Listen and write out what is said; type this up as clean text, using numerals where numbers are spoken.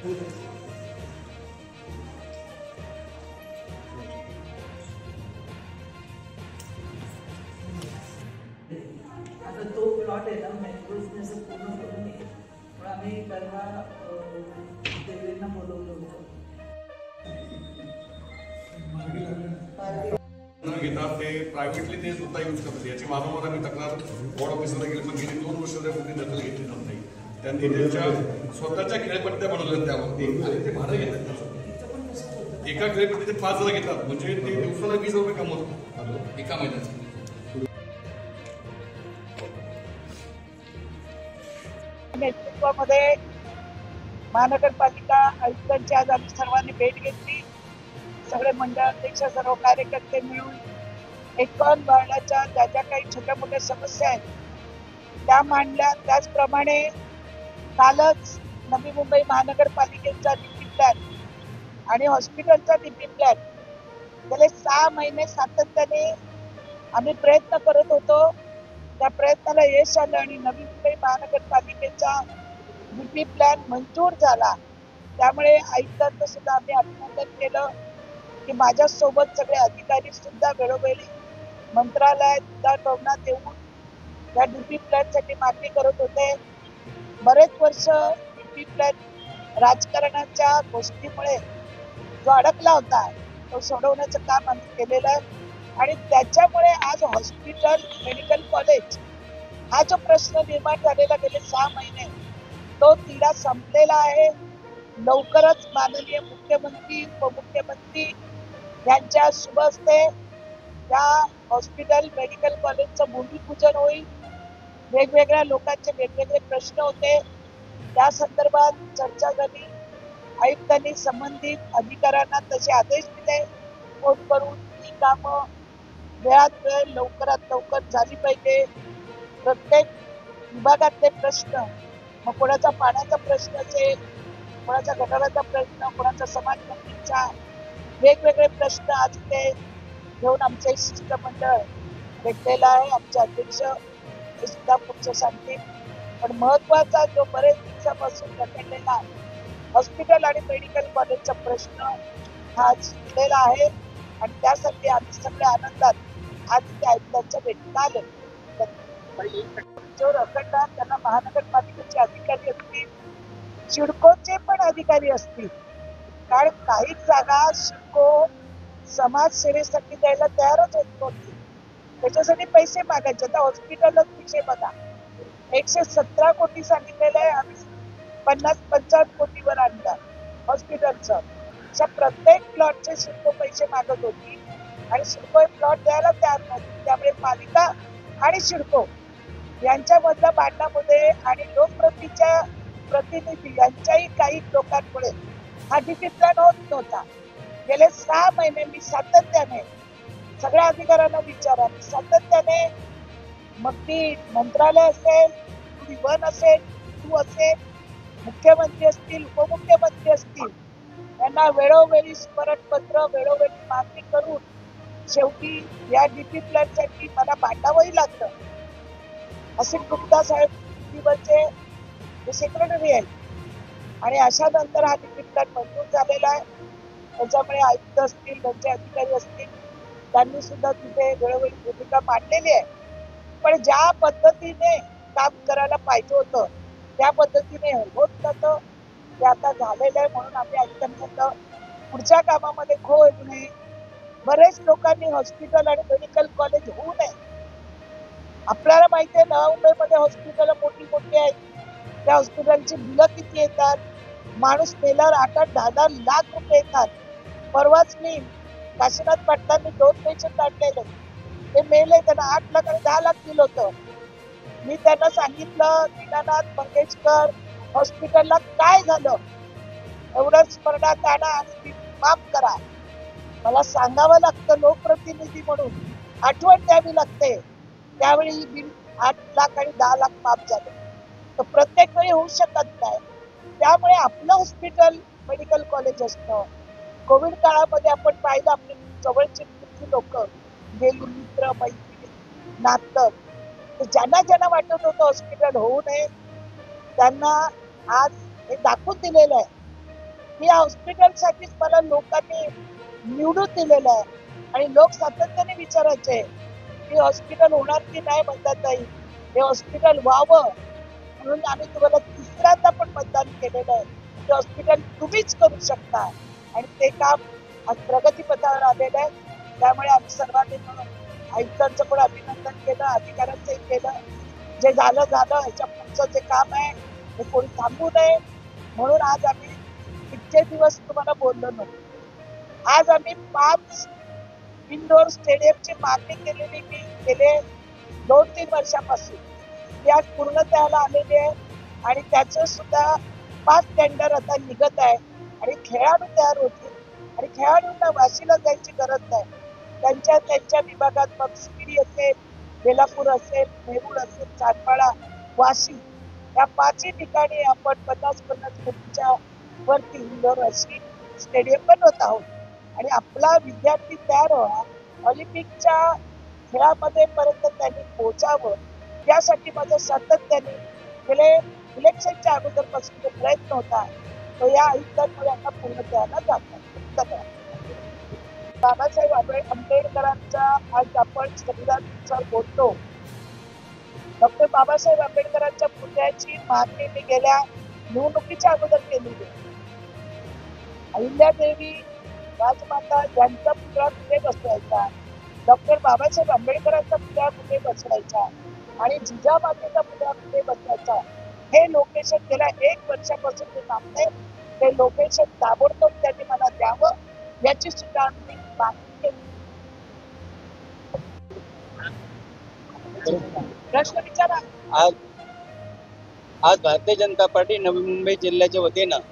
आता तो प्लॉट आहे ना मॅंग्रोव्हने असं पूर्ण करून येईल, पण आम्ही परवा देवेंना बोलवलं होतं. घेतात ते प्रायव्हेटली ते सुद्धा यूज करतात. याची वारंवार आम्ही तक्रार बोर्ड ऑफिसरला गेली, पण गेली 2 वर्ष कुठे दखल घेतली जात नाही. त्यांनी त्यांच्या स्वतःच्या खेळपट्ट्या बनवल्या त्यावरती आणि ते भाडं घेतात. एका खेळपट्टीचे 5,000 घेतात, म्हणजे ते दिवसाला 20 रुपये कमवतात एका महिन्याचे. नेतृत्वामध्ये महानगरपालिका आयुक्तांची आज आम्ही सर्वांनी भेट घेतली. सगळे मंडळाध्यक्ष, सर्व कार्यकर्ते मिळून एकूण वार्डाच्या ज्या ज्या काही छोट्या मोठ्या समस्या आहेत त्या मांडल्या. त्याचप्रमाणे कालच नवी मुंबई महानगरपालिकेचा डीपी प्लॅन आणि हॉस्पिटलचा डीपी प्लॅन गेले 6 महिने सातत्याने आम्ही प्रयत्न करत होतो. त्या प्रयत्नाला यश आलं आणि नवी मुंबई महानगरपालिकेचा डीपी प्लॅन मंजूर झाला. त्यामुळे आयुक्तांचं सुद्धा आम्ही अभिनंदन केलं की माझ्यासोबत सगळे अधिकारी सुद्धा वेळोवेळी मंत्रालयात भवनात येऊन या डीपी प्लॅनसाठी मागणी करत होते. बरेच वर्ष डीपी प्लॅन राजकारणाच्या गोष्टीमुळे जो अडकला होता तो सोडवण्याचं काम आम्ही केलेलं आहे आणि त्याच्यामुळे आज हॉस्पिटल, मेडिकल कॉलेज हा जो प्रश्न निर्माण झालेला गेले 6 महिने तो तिढा संपलेला आहे. लवकरच माननीय मुख्यमंत्री, उपमुख्यमंत्री यांच्या शुभ हस्ते या हॉस्पिटल, मेडिकल कॉलेजचं भूमिपूजन होईल. वेगवेगळ्या लोकांचे वेगवेगळे प्रश्न होते, त्या संदर्भात चर्चा झाली. आयुक्तांनी संबंधित अधिकाऱ्यांना तसे आदेश दिले, फोन करून ही कामं वेळात वेळ लवकरात लवकर झाली पाहिजे. प्रत्येक विभागातले प्रश्न, मग कोणाचा पाण्याचा प्रश्न असेल, कोणाचा गटाराचा प्रश्न, कोणाचा समाज मंदिरचा, वेगवेगळे प्रश्न आज ते घेऊन आमचे शिष्टमंडळ भेटलेलं आहे. आमचे अध्यक्ष हे सुद्धा पुढचं सांगतील. पण महत्वाचा जो बरेच दिवसापासून रखडलेला हॉस्पिटल आणि मेडिकल कॉलेजचा प्रश्न हा सुटलेला आहे आणि त्यासाठी आम्ही सगळ्या आनंदात आज त्या आयुक्तांच्या भेटीला आलो. जो रखडला त्यांना महानगरपालिकेचे अधिकारी असतील, सिडकोचे पण अधिकारी असतील, कारण काही जागा सिडको समाजसेवेसाठी द्यायला तयारच होत नव्हती. त्याच्यासाठी पैसे मागायचे. आता हॉस्पिटलच विषय बघा, 117 कोटी सांगितलेलं आहे, आम्ही 50-55 कोटीवर आणलं हॉस्पिटलचं. अशा प्रत्येक प्लॉटचे सिडको पैसे मागत होती आणि सिडको प्लॉट द्यायला तयार नव्हती. त्यामुळे पालिका आणि सिडको यांच्यामधल्या भांडणामध्ये आणि लोकप्रतिच्या प्रतिनिधी यांच्याही काही लोकांमुळे हा डीपी प्लॅन होत नव्हता. गेले 6 महिने मी सातत्याने सगळ्या अधिकाऱ्यांना विचारा, सातत्याने मग ती मंत्रालय असेल, वन असेल, तू असेल, मुख्यमंत्री असतील, उपमुख्यमंत्री असतील, यांना वेळोवेळी स्मरणपत्र, वेळोवेळी मागणी करून शेवटी या डीपी प्लॅनसाठी मला भांडावंही लागलं. असित गुप्ता साहेब टीव्हीवरचे सेक्रेटरी आहेत आणि अशा नंतर हा डीपी प्लॅन मंजूर झालेला आहे. त्याच्यामुळे आयुक्त असतील, त्यांचे अधिकारी असतील, त्यांनी सुद्धा तिथे वेळोवेळी भूमिका मांडलेली आहे. पण ज्या पद्धतीने काम करायला पाहिजे होतं त्या पद्धतीने होत नव्हतं. ते आता झालेलं आहे म्हणून आम्ही आयुक्तांना पुढच्या कामामध्ये खो येऊ नये. बरेच लोकांनी हॉस्पिटल आणि मेडिकल कॉलेज होऊ नये. आपल्याला माहिती आहे नवी मुंबईमध्ये हॉस्पिटल मोठी मोठी आहेत, त्या हॉस्पिटलची बिलं किती येतात, माणूस मेल्यावर 8-10 लाख रुपये येतात. परवाच मी काशीनाथ पाटलांनी 2 पेशंट काढलेले, ते मेले, त्यांना 8 लाख आणि 10 लाख दिलं होतं. मी त्यांना सांगितलं दीनानाथ मंगेशकर हॉस्पिटलला काय झालं, एवढं स्मरणात आणा आणि माफ करा. मला सांगावं लागतं लोकप्रतिनिधी म्हणून, आठवण द्यावी लागते. त्यावेळी बिल 8 लाख आणि 10 लाख माफ झाले. तर प्रत्येक वेळी होऊ शकत नाही. त्यामुळे आपलं हॉस्पिटल, मेडिकल कॉलेज असतं. कोविड काळामध्ये आपण पाहिलं आपले जवळचे लोक गेली, मित्र, मैत्रिणी, नातं, ज्यांना ज्यांना वाटत होतं हॉस्पिटल होऊ नये त्यांना आज हे दाखवून दिलेलं आहे मी या हॉस्पिटलसाठीच मला लोकांनी निवडून दिलेलं आहे आणि लोक सातत्याने विचारायचे की हॉस्पिटल होणार की नाही म्हणताताई, हे हॉस्पिटल व्हावं म्हणून आम्ही तुम्हाला तिसऱ्यांदा पण मतदान केलेलं आहे. ते हॉस्पिटल तुम्हीच करू शकता आणि ते काम आज प्रगतीपथावर आलेलं आहे. त्यामुळे आम्ही सर्वांनी मिळून आयुक्तांचं पण अभिनंदन केलं, अधिकाऱ्यांचंही केलं. जे झालं झालं, ह्याच्या पुढचं जे काम आहे ते कोणी थांबू नये म्हणून आज आम्ही इतके दिवस तुम्हाला बोललो नव्हतो. आज आम्ही 5 इंडोर स्टेडियमची मागणी केलेली मी गेले 2-3 वर्षापासून ती आज पूर्णत्वाला आलेली आहे आणि त्याचं सुद्धा 5 टेंडर आता निघत आहे आणि खेळाडू तयार होतील आणि खेळाडूंना वाशीला जायची गरज नाही. त्यांच्या त्यांच्या विभागात मग सिरी असेल, बेलापूर असेल, नेरूळ असेल, चांदपाडा, वाशी या 5ही ठिकाणी आपण 50-50 कोटीच्या वरती इंडोर अशी स्टेडियम बनवत आहोत आणि आपला विद्यार्थी तयार व्हावा, ऑलिम्पिकच्या खेळामध्ये पर्यंत त्यांनी पोहोचावं यासाठी माझं सातत्याने गेले इलेक्शनच्या अगोदरपासून जो प्रयत्न होता तो या आयुक्तांमुळे आता पूर्णत्वाला जातो. बाबासाहेब आंबेडकरांचा आज आपण संविधानानुसार बोलतो. डॉक्टर बाबासाहेब आंबेडकरांच्या पुतळ्याची मागणी मी गेल्या निवडणुकीच्या अगोदर केलेली आहे. अहिल्यादेवी राजमाता यांचा पुतळा कुठे बसवायचा, डॉक्टर बाबासाहेब आंबेडकरांचा पुतळा कुठे बसवायचा आणि जिजामातेचा पुतळा कुठे बसवायचा हे लोकेशन गेल्या 1 वर्षापासून ते थांबते. ते लोकेशन ताबडतोब त्यांनी मला द्यावं याची सुद्धा आम्ही मागणी केली. प्रश्न विचारा. आज भारतीय जनता पार्टी नवी मुंबई जिल्ह्याच्या वतीनं